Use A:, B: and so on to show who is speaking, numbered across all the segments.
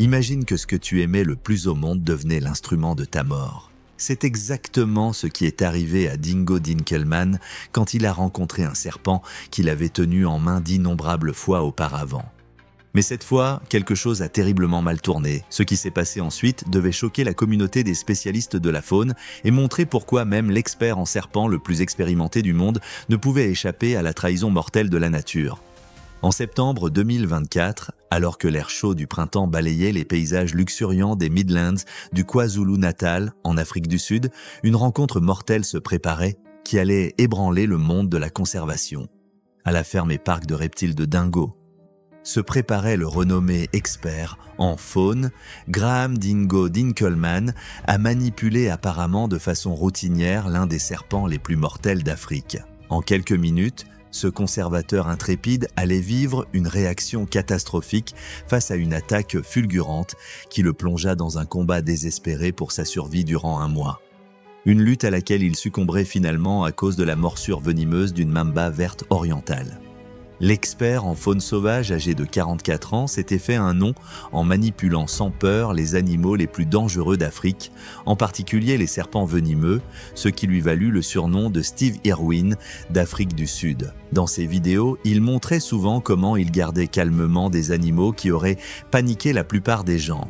A: Imagine que ce que tu aimais le plus au monde devenait l'instrument de ta mort. C'est exactement ce qui est arrivé à Dingo Dinkelman quand il a rencontré un serpent qu'il avait tenu en main d'innombrables fois auparavant. Mais cette fois, quelque chose a terriblement mal tourné. Ce qui s'est passé ensuite devait choquer la communauté des spécialistes de la faune et montrer pourquoi même l'expert en serpents le plus expérimenté du monde ne pouvait échapper à la trahison mortelle de la nature. En septembre 2024, alors que l'air chaud du printemps balayait les paysages luxuriants des Midlands du KwaZulu-Natal, en Afrique du Sud, une rencontre mortelle se préparait qui allait ébranler le monde de la conservation. À la ferme et parc de reptiles de Dingo, se préparait le renommé expert en faune, Graham Dingo Dinkelman, à manipuler apparemment de façon routinière l'un des serpents les plus mortels d'Afrique. En quelques minutes, ce conservateur intrépide allait vivre une réaction catastrophique face à une attaque fulgurante qui le plongea dans un combat désespéré pour sa survie durant un mois. Une lutte à laquelle il succomberait finalement à cause de la morsure venimeuse d'une mamba verte orientale. L'expert en faune sauvage âgé de 44 ans s'était fait un nom en manipulant sans peur les animaux les plus dangereux d'Afrique, en particulier les serpents venimeux, ce qui lui valut le surnom de Steve Irwin d'Afrique du Sud. Dans ses vidéos, il montrait souvent comment il gardait calmement des animaux qui auraient paniqué la plupart des gens.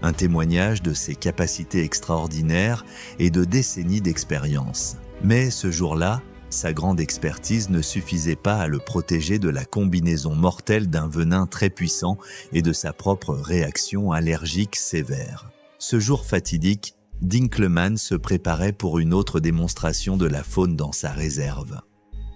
A: Un témoignage de ses capacités extraordinaires et de décennies d'expérience. Mais ce jour-là, sa grande expertise ne suffisait pas à le protéger de la combinaison mortelle d'un venin très puissant et de sa propre réaction allergique sévère. Ce jour fatidique, Dinkelman se préparait pour une autre démonstration de la faune dans sa réserve.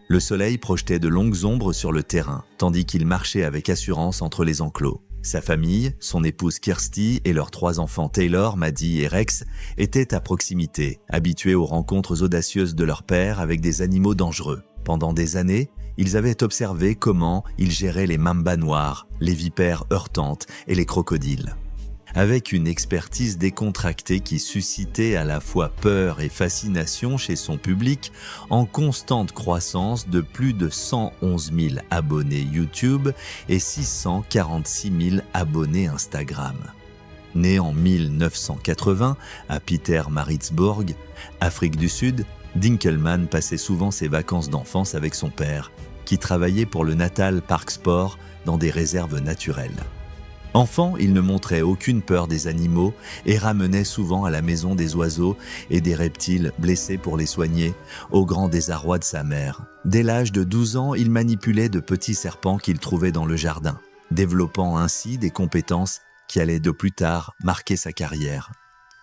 A: Le soleil projetait de longues ombres sur le terrain, tandis qu'il marchait avec assurance entre les enclos. Sa famille, son épouse Kirsty et leurs 3 enfants Taylor, Maddie et Rex étaient à proximité, habitués aux rencontres audacieuses de leur père avec des animaux dangereux. Pendant des années, ils avaient observé comment il gérait les mambas noirs, les vipères heurtantes et les crocodiles. Avec une expertise décontractée qui suscitait à la fois peur et fascination chez son public, en constante croissance de plus de 111 000 abonnés YouTube et 646 000 abonnés Instagram. Né en 1980 à Pietermaritzburg, Afrique du Sud, Dinkelman passait souvent ses vacances d'enfance avec son père, qui travaillait pour le Natal Park Sport dans des réserves naturelles. Enfant, il ne montrait aucune peur des animaux et ramenait souvent à la maison des oiseaux et des reptiles blessés pour les soigner, au grand désarroi de sa mère. Dès l'âge de 12 ans, il manipulait de petits serpents qu'il trouvait dans le jardin, développant ainsi des compétences qui allaient de plus tard marquer sa carrière.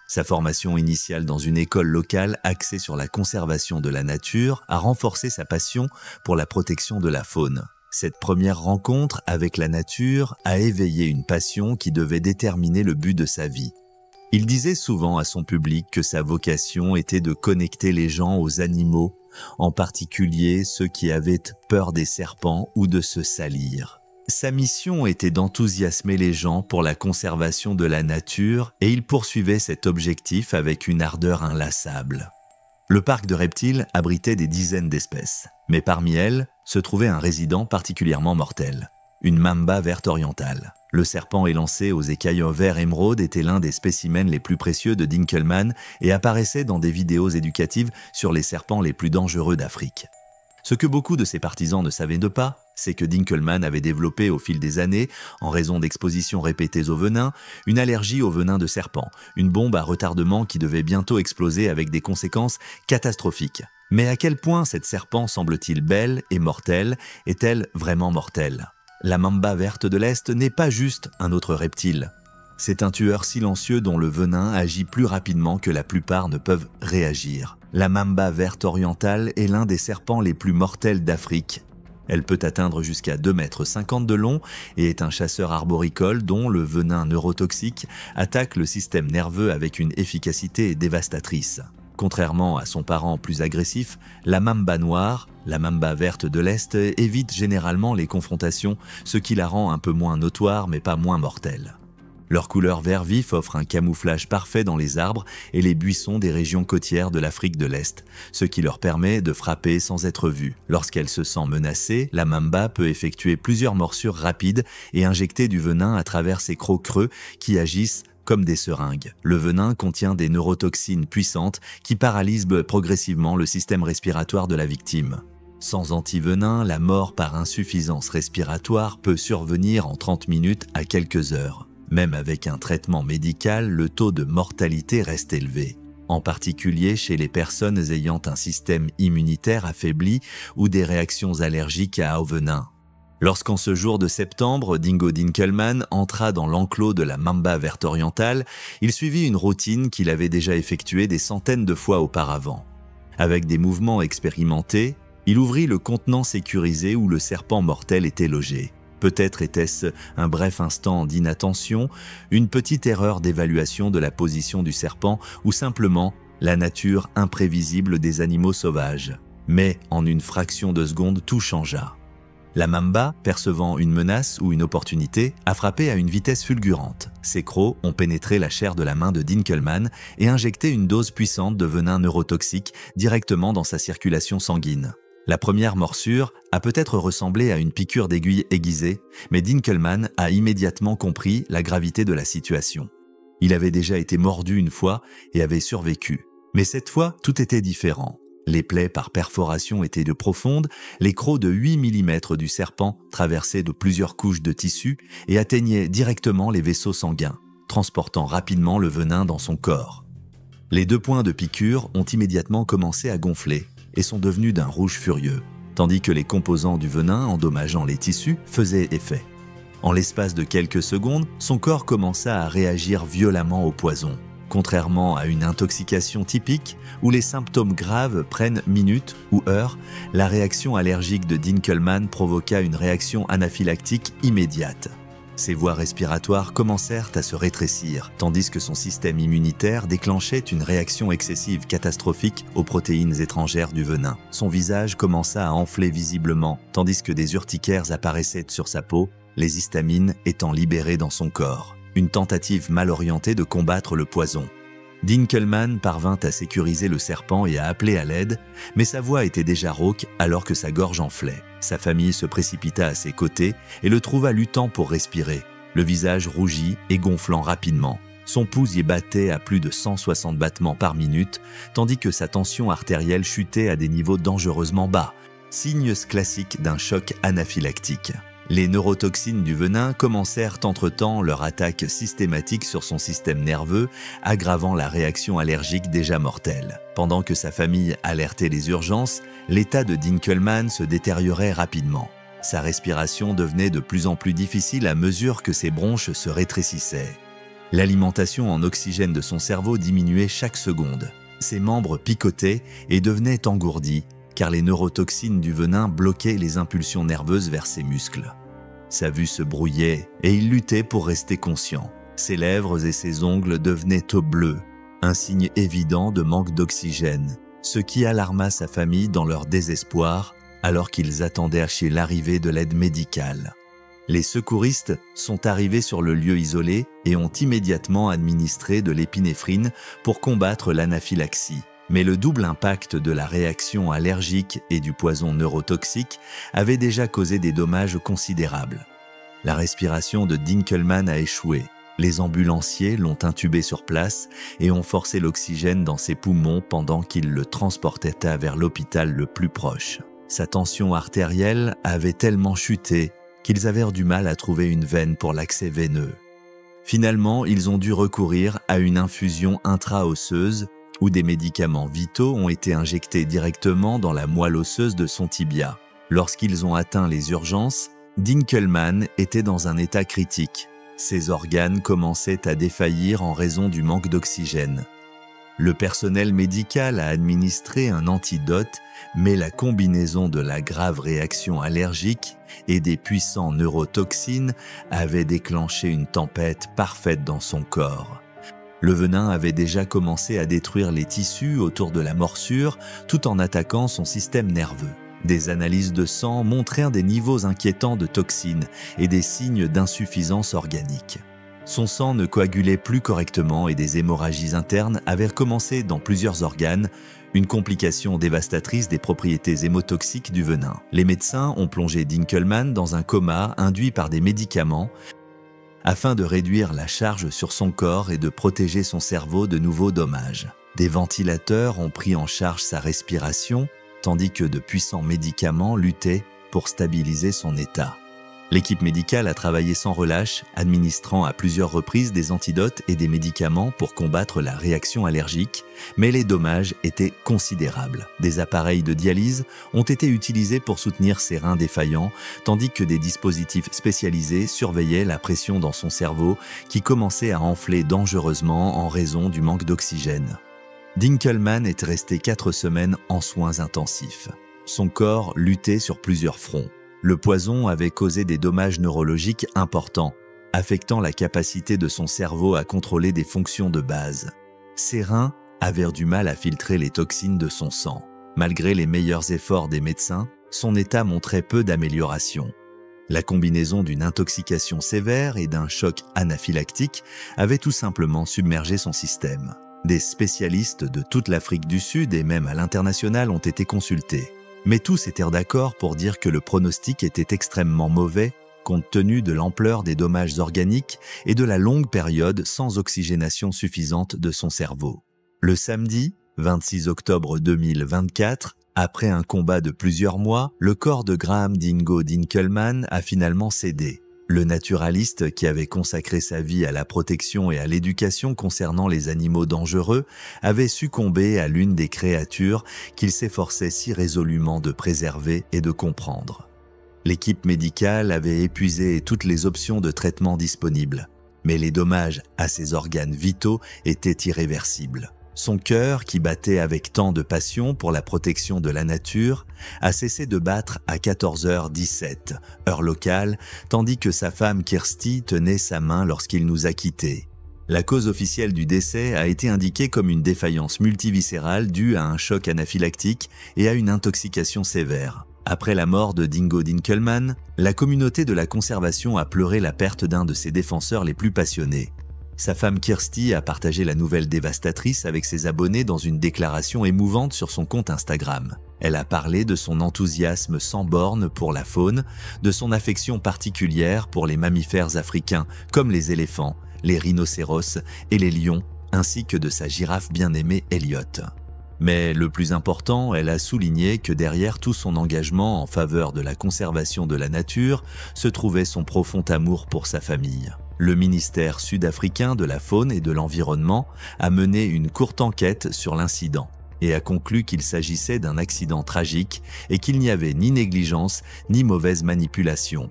A: Sa formation initiale dans une école locale axée sur la conservation de la nature a renforcé sa passion pour la protection de la faune. Cette première rencontre avec la nature a éveillé une passion qui devait déterminer le but de sa vie. Il disait souvent à son public que sa vocation était de connecter les gens aux animaux, en particulier ceux qui avaient peur des serpents ou de se salir. Sa mission était d'enthousiasmer les gens pour la conservation de la nature et il poursuivait cet objectif avec une ardeur inlassable. Le parc de reptiles abritait des dizaines d'espèces, mais parmi elles se trouvait un résident particulièrement mortel, une mamba verte orientale. Le serpent élancé aux écailles vert émeraude était l'un des spécimens les plus précieux de Dinkelman et apparaissait dans des vidéos éducatives sur les serpents les plus dangereux d'Afrique. Ce que beaucoup de ses partisans ne savaient pas, c'est que Dinkelman avait développé au fil des années, en raison d'expositions répétées au venin, une allergie au venin de serpent, une bombe à retardement qui devait bientôt exploser avec des conséquences catastrophiques. Mais à quel point cette serpent semble-t-il belle et mortelle est-elle vraiment mortelle? La mamba verte de l'Est n'est pas juste un autre reptile. C'est un tueur silencieux dont le venin agit plus rapidement que la plupart ne peuvent réagir. La mamba verte orientale est l'un des serpents les plus mortels d'Afrique. Elle peut atteindre jusqu'à 2,50 m de long et est un chasseur arboricole dont le venin neurotoxique attaque le système nerveux avec une efficacité dévastatrice. Contrairement à son parent plus agressif, la mamba noire, la mamba verte de l'Est, évite généralement les confrontations, ce qui la rend un peu moins notoire mais pas moins mortelle. Leur couleur vert vif offre un camouflage parfait dans les arbres et les buissons des régions côtières de l'Afrique de l'Est, ce qui leur permet de frapper sans être vue. Lorsqu'elle se sent menacée, la mamba peut effectuer plusieurs morsures rapides et injecter du venin à travers ses crocs creux qui agissent comme des seringues. Le venin contient des neurotoxines puissantes qui paralysent progressivement le système respiratoire de la victime. Sans antivenin, la mort par insuffisance respiratoire peut survenir en 30 minutes à quelques heures. Même avec un traitement médical, le taux de mortalité reste élevé, en particulier chez les personnes ayant un système immunitaire affaibli ou des réactions allergiques au venin. Lorsqu'en ce jour de septembre, Dingo Dinkelman entra dans l'enclos de la mamba verte orientale, il suivit une routine qu'il avait déjà effectuée des centaines de fois auparavant. Avec des mouvements expérimentés, il ouvrit le contenant sécurisé où le serpent mortel était logé. Peut-être était-ce un bref instant d'inattention, une petite erreur d'évaluation de la position du serpent ou simplement la nature imprévisible des animaux sauvages. Mais en une fraction de seconde, tout changea. La mamba, percevant une menace ou une opportunité, a frappé à une vitesse fulgurante. Ses crocs ont pénétré la chair de la main de Dinkelman et injecté une dose puissante de venin neurotoxique directement dans sa circulation sanguine. La première morsure a peut-être ressemblé à une piqûre d'aiguille aiguisée, mais Dinkelman a immédiatement compris la gravité de la situation. Il avait déjà été mordu une fois et avait survécu. Mais cette fois, tout était différent. Les plaies par perforation étaient de profondes, les crocs de 8 mm du serpent traversaient de plusieurs couches de tissu et atteignaient directement les vaisseaux sanguins, transportant rapidement le venin dans son corps. Les 2 points de piqûre ont immédiatement commencé à gonfler et sont devenus d'un rouge furieux, tandis que les composants du venin endommageant les tissus faisaient effet. En l'espace de quelques secondes, son corps commença à réagir violemment au poison. Contrairement à une intoxication typique, où les symptômes graves prennent minutes ou heures, la réaction allergique de Dinkelman provoqua une réaction anaphylactique immédiate. Ses voies respiratoires commencèrent à se rétrécir, tandis que son système immunitaire déclenchait une réaction excessive catastrophique aux protéines étrangères du venin. Son visage commença à enfler visiblement, tandis que des urticaires apparaissaient sur sa peau, les histamines étant libérées dans son corps. Une tentative mal orientée de combattre le poison. Dinkelman parvint à sécuriser le serpent et à appeler à l'aide, mais sa voix était déjà rauque alors que sa gorge enflait. Sa famille se précipita à ses côtés et le trouva luttant pour respirer, le visage rougi et gonflant rapidement. Son pouls y battait à plus de 160 battements par minute, tandis que sa tension artérielle chutait à des niveaux dangereusement bas, signe classique d'un choc anaphylactique. Les neurotoxines du venin commencèrent entre-temps leur attaque systématique sur son système nerveux, aggravant la réaction allergique déjà mortelle. Pendant que sa famille alertait les urgences, l'état de Dinkelman se détériorait rapidement. Sa respiration devenait de plus en plus difficile à mesure que ses bronches se rétrécissaient. L'alimentation en oxygène de son cerveau diminuait chaque seconde. Ses membres picotaient et devenaient engourdis, car les neurotoxines du venin bloquaient les impulsions nerveuses vers ses muscles. Sa vue se brouillait et il luttait pour rester conscient. Ses lèvres et ses ongles devenaient bleus, un signe évident de manque d'oxygène, ce qui alarma sa famille dans leur désespoir alors qu'ils attendaient chez l'arrivée de l'aide médicale. Les secouristes sont arrivés sur le lieu isolé et ont immédiatement administré de l'épinéphrine pour combattre l'anaphylaxie. Mais le double impact de la réaction allergique et du poison neurotoxique avait déjà causé des dommages considérables. La respiration de Dinkelman a échoué. Les ambulanciers l'ont intubé sur place et ont forcé l'oxygène dans ses poumons pendant qu'ils le transportaient vers l'hôpital le plus proche. Sa tension artérielle avait tellement chuté qu'ils avaient du mal à trouver une veine pour l'accès veineux. Finalement, ils ont dû recourir à une infusion intra-osseuse où des médicaments vitaux ont été injectés directement dans la moelle osseuse de son tibia. Lorsqu'ils ont atteint les urgences, Dinkelman était dans un état critique. Ses organes commençaient à défaillir en raison du manque d'oxygène. Le personnel médical a administré un antidote, mais la combinaison de la grave réaction allergique et des puissants neurotoxines avait déclenché une tempête parfaite dans son corps. Le venin avait déjà commencé à détruire les tissus autour de la morsure tout en attaquant son système nerveux. Des analyses de sang montrèrent des niveaux inquiétants de toxines et des signes d'insuffisance organique. Son sang ne coagulait plus correctement et des hémorragies internes avaient commencé dans plusieurs organes, une complication dévastatrice des propriétés hémotoxiques du venin. Les médecins ont plongé Dinkelmann dans un coma induit par des médicaments afin de réduire la charge sur son corps et de protéger son cerveau de nouveaux dommages. Des ventilateurs ont pris en charge sa respiration, tandis que de puissants médicaments luttaient pour stabiliser son état. L'équipe médicale a travaillé sans relâche, administrant à plusieurs reprises des antidotes et des médicaments pour combattre la réaction allergique, mais les dommages étaient considérables. Des appareils de dialyse ont été utilisés pour soutenir ses reins défaillants, tandis que des dispositifs spécialisés surveillaient la pression dans son cerveau qui commençait à enfler dangereusement en raison du manque d'oxygène. Dinkelmann est resté 4 semaines en soins intensifs. Son corps luttait sur plusieurs fronts. Le poison avait causé des dommages neurologiques importants, affectant la capacité de son cerveau à contrôler des fonctions de base. Ses reins avaient du mal à filtrer les toxines de son sang. Malgré les meilleurs efforts des médecins, son état montrait peu d'amélioration. La combinaison d'une intoxication sévère et d'un choc anaphylactique avait tout simplement submergé son système. Des spécialistes de toute l'Afrique du Sud et même à l'international ont été consultés. Mais tous étaient d'accord pour dire que le pronostic était extrêmement mauvais compte tenu de l'ampleur des dommages organiques et de la longue période sans oxygénation suffisante de son cerveau. Le samedi, 26 octobre 2024, après un combat de plusieurs mois, le corps de Graham Dingo Dinkelmann a finalement cédé. Le naturaliste qui avait consacré sa vie à la protection et à l'éducation concernant les animaux dangereux avait succombé à l'une des créatures qu'il s'efforçait si résolument de préserver et de comprendre. L'équipe médicale avait épuisé toutes les options de traitement disponibles, mais les dommages à ses organes vitaux étaient irréversibles. Son cœur, qui battait avec tant de passion pour la protection de la nature, a cessé de battre à 14h17, heure locale, tandis que sa femme Kirsty tenait sa main lorsqu'il nous a quittés. La cause officielle du décès a été indiquée comme une défaillance multiviscérale due à un choc anaphylactique et à une intoxication sévère. Après la mort de Dingo Dinkelmann, la communauté de la conservation a pleuré la perte d'un de ses défenseurs les plus passionnés. Sa femme Kirsty a partagé la nouvelle dévastatrice avec ses abonnés dans une déclaration émouvante sur son compte Instagram. Elle a parlé de son enthousiasme sans borne pour la faune, de son affection particulière pour les mammifères africains comme les éléphants, les rhinocéros et les lions, ainsi que de sa girafe bien-aimée Elliot. Mais le plus important, elle a souligné que derrière tout son engagement en faveur de la conservation de la nature se trouvait son profond amour pour sa famille. Le ministère sud-africain de la faune et de l'environnement a mené une courte enquête sur l'incident et a conclu qu'il s'agissait d'un accident tragique et qu'il n'y avait ni négligence ni mauvaise manipulation.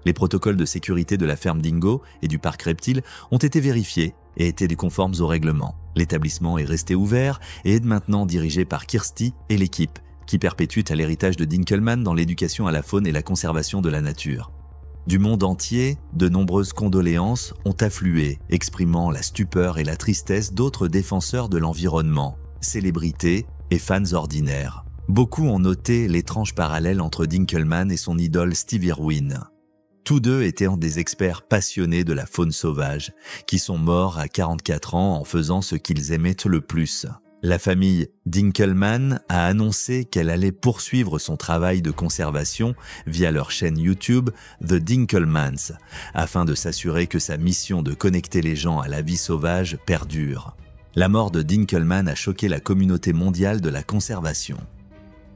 A: Les protocoles de sécurité de la ferme Dingo et du parc reptile ont été vérifiés et étaient conformes au règlement. L'établissement est resté ouvert et est maintenant dirigé par Kirsty et l'équipe, qui perpétue l'héritage de Dinkelmann dans l'éducation à la faune et la conservation de la nature. Du monde entier, de nombreuses condoléances ont afflué, exprimant la stupeur et la tristesse d'autres défenseurs de l'environnement, célébrités et fans ordinaires. Beaucoup ont noté l'étrange parallèle entre Dinkelmann et son idole Steve Irwin. Tous deux étaient des experts passionnés de la faune sauvage, qui sont morts à 44 ans en faisant ce qu'ils aimaient le plus. La famille Dinkelmann a annoncé qu'elle allait poursuivre son travail de conservation via leur chaîne YouTube The Dinkelmans, afin de s'assurer que sa mission de connecter les gens à la vie sauvage perdure. La mort de Dinkelmann a choqué la communauté mondiale de la conservation.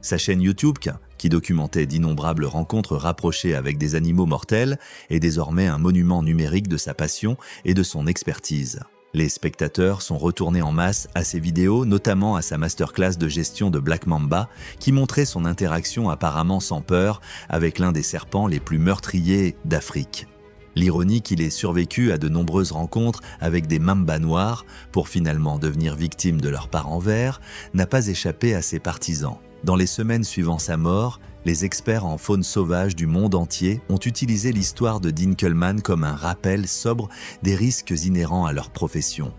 A: Sa chaîne YouTube, qui documentait d'innombrables rencontres rapprochées avec des animaux mortels, est désormais un monument numérique de sa passion et de son expertise. Les spectateurs sont retournés en masse à ses vidéos, notamment à sa masterclass de gestion de Black Mamba, qui montrait son interaction apparemment sans peur avec l'un des serpents les plus meurtriers d'Afrique. L'ironie qu'il ait survécu à de nombreuses rencontres avec des mambas noirs pour finalement devenir victime de leur parent vert n'a pas échappé à ses partisans. Dans les semaines suivant sa mort, les experts en faune sauvage du monde entier ont utilisé l'histoire de Dinkelmann comme un rappel sobre des risques inhérents à leur profession.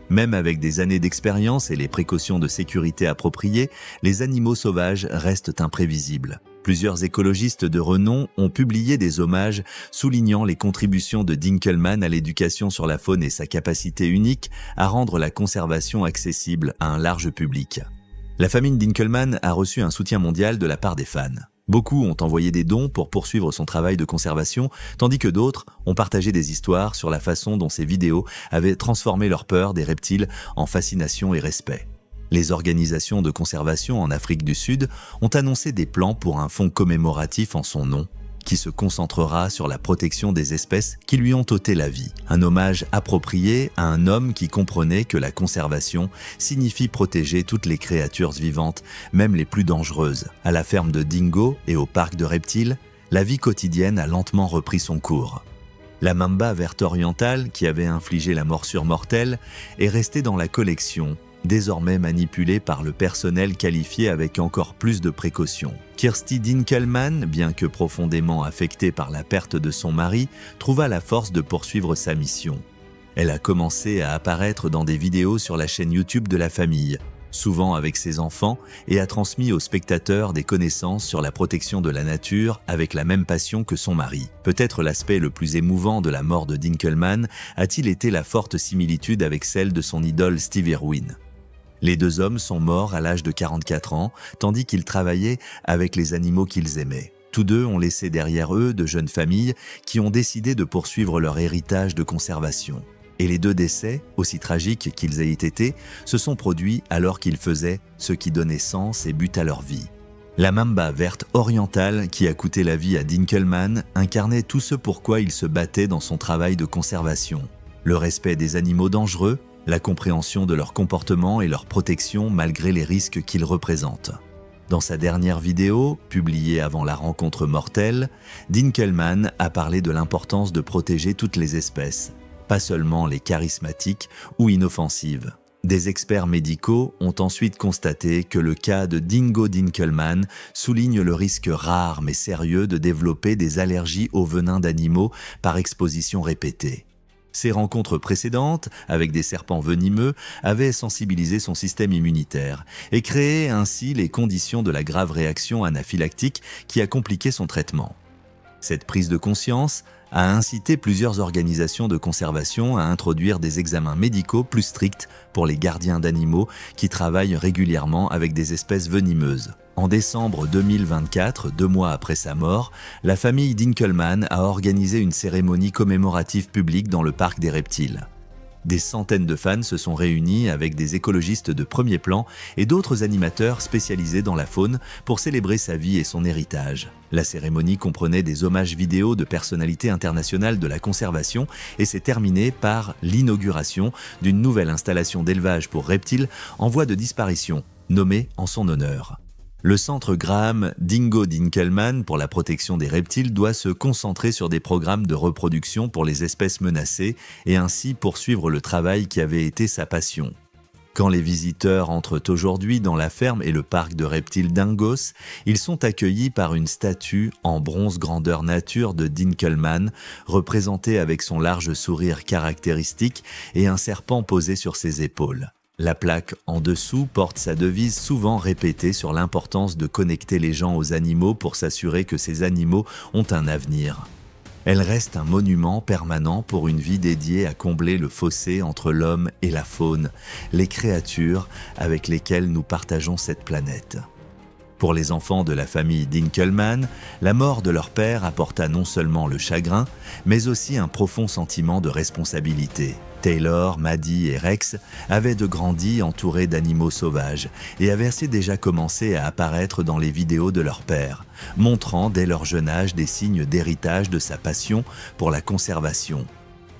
A: Même avec des années d'expérience et les précautions de sécurité appropriées, les animaux sauvages restent imprévisibles. Plusieurs écologistes de renom ont publié des hommages soulignant les contributions de Dinkelmann à l'éducation sur la faune et sa capacité unique à rendre la conservation accessible à un large public. La famille Dinkelmann a reçu un soutien mondial de la part des fans. Beaucoup ont envoyé des dons pour poursuivre son travail de conservation, tandis que d'autres ont partagé des histoires sur la façon dont ces vidéos avaient transformé leur peur des reptiles en fascination et respect. Les organisations de conservation en Afrique du Sud ont annoncé des plans pour un fonds commémoratif en son nom, qui se concentrera sur la protection des espèces qui lui ont ôté la vie. Un hommage approprié à un homme qui comprenait que la conservation signifie protéger toutes les créatures vivantes, même les plus dangereuses. À la ferme de Dingo et au parc de reptiles, la vie quotidienne a lentement repris son cours. La mamba verte orientale, qui avait infligé la morsure mortelle, est restée dans la collection, désormais manipulée par le personnel qualifié avec encore plus de précautions. Kirsty Dinkelmann, bien que profondément affectée par la perte de son mari, trouva la force de poursuivre sa mission. Elle a commencé à apparaître dans des vidéos sur la chaîne YouTube de la famille, souvent avec ses enfants, et a transmis aux spectateurs des connaissances sur la protection de la nature avec la même passion que son mari. Peut-être l'aspect le plus émouvant de la mort de Dinkelmann a-t-il été la forte similitude avec celle de son idole Steve Irwin. Les deux hommes sont morts à l'âge de 44 ans, tandis qu'ils travaillaient avec les animaux qu'ils aimaient. Tous deux ont laissé derrière eux de jeunes familles qui ont décidé de poursuivre leur héritage de conservation. Et les deux décès, aussi tragiques qu'ils aient été, se sont produits alors qu'ils faisaient ce qui donnait sens et but à leur vie. La mamba verte orientale qui a coûté la vie à Dinkelmann incarnait tout ce pourquoi il se battait dans son travail de conservation. Le respect des animaux dangereux, la compréhension de leur comportement et leur protection malgré les risques qu'ils représentent. Dans sa dernière vidéo, publiée avant la rencontre mortelle, Dinkelmann a parlé de l'importance de protéger toutes les espèces, pas seulement les charismatiques ou inoffensives. Des experts médicaux ont ensuite constaté que le cas de Dingo Dinkelmann souligne le risque rare mais sérieux de développer des allergies aux venins d'animaux par exposition répétée. Ces rencontres précédentes, avec des serpents venimeux, avaient sensibilisé son système immunitaire et créé ainsi les conditions de la grave réaction anaphylactique qui a compliqué son traitement. Cette prise de conscience a incité plusieurs organisations de conservation à introduire des examens médicaux plus stricts pour les gardiens d'animaux qui travaillent régulièrement avec des espèces venimeuses. En décembre 2024, 2 mois après sa mort, la famille Dinkelmann a organisé une cérémonie commémorative publique dans le parc des reptiles. Des centaines de fans se sont réunis avec des écologistes de premier plan et d'autres animateurs spécialisés dans la faune pour célébrer sa vie et son héritage. La cérémonie comprenait des hommages vidéo de personnalités internationales de la conservation et s'est terminée par l'inauguration d'une nouvelle installation d'élevage pour reptiles en voie de disparition, nommée en son honneur. Le centre Graham Dingo Dinkelmann pour la protection des reptiles doit se concentrer sur des programmes de reproduction pour les espèces menacées et ainsi poursuivre le travail qui avait été sa passion. Quand les visiteurs entrent aujourd'hui dans la ferme et le parc de reptiles d'Ingos, ils sont accueillis par une statue en bronze grandeur nature de Dinkelmann, représentée avec son large sourire caractéristique et un serpent posé sur ses épaules. La plaque en dessous porte sa devise souvent répétée sur l'importance de connecter les gens aux animaux pour s'assurer que ces animaux ont un avenir. Elle reste un monument permanent pour une vie dédiée à combler le fossé entre l'homme et la faune, les créatures avec lesquelles nous partageons cette planète. Pour les enfants de la famille Dinkelmann, la mort de leur père apporta non seulement le chagrin, mais aussi un profond sentiment de responsabilité. Taylor, Maddie et Rex avaient grandi entourés d'animaux sauvages et avaient déjà commencé à apparaître dans les vidéos de leur père, montrant dès leur jeune âge des signes d'héritage de sa passion pour la conservation.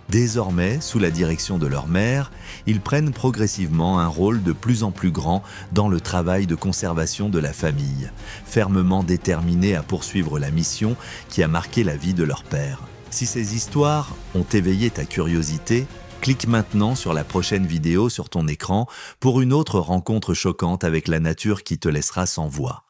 A: Désormais, sous la direction de leur mère, ils prennent progressivement un rôle de plus en plus grand dans le travail de conservation de la famille, fermement déterminés à poursuivre la mission qui a marqué la vie de leur père. Si ces histoires ont éveillé ta curiosité, clique maintenant sur la prochaine vidéo sur ton écran pour une autre rencontre choquante avec la nature qui te laissera sans voix.